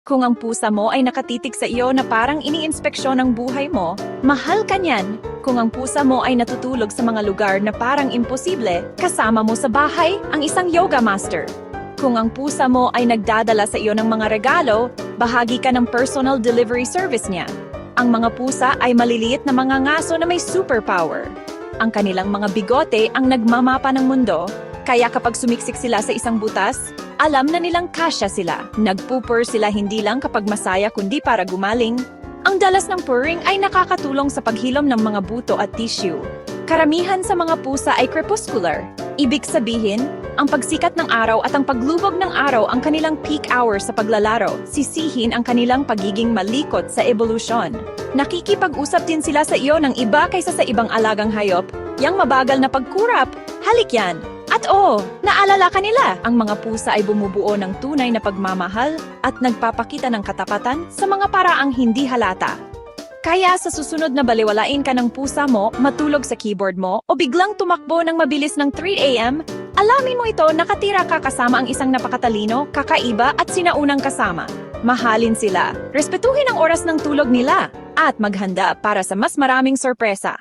Kung ang pusa mo ay nakatitig sa iyo na parang iniinspeksyon ang buhay mo, mahal ka niyan. Kung ang pusa mo ay natutulog sa mga lugar na parang imposible, kasama mo sa bahay ang isang yoga master. Kung ang pusa mo ay nagdadala sa iyo ng mga regalo, bahagi ka ng personal delivery service niya. Ang mga pusa ay maliliit na mga ngaso na may superpower. Ang kanilang mga bigote ang nagmamapa ng mundo, kaya kapag sumiksik sila sa isang butas, alam na nilang kasya sila. Nagpupur sila hindi lang kapag masaya kundi para gumaling. Ang dalas ng purring ay nakakatulong sa paghilom ng mga buto at tissue. Karamihan sa mga pusa ay crepuscular. Ibig sabihin, ang pagsikat ng araw at ang paglubog ng araw ang kanilang peak hours sa paglalaro. Sisihin ang kanilang pagiging malikot sa evolusyon. Nakikipag-usap din sila sa iyo ng iba kaysa sa ibang alagang hayop. Yang mabagal na pagkurap, halik yan. At naalala ka nila, ang mga pusa ay bumubuo ng tunay na pagmamahal at nagpapakita ng katapatan sa mga paraang hindi halata. Kaya sa susunod na baliwalain ka ng pusa mo, matulog sa keyboard mo, o biglang tumakbo ng mabilis ng 3 a.m., alamin mo ito nakatira ka kasama ang isang napakatalino, kakaiba at sinaunang kasama. Mahalin sila, respetuhin ang oras ng tulog nila, at maghanda para sa mas maraming sorpresa.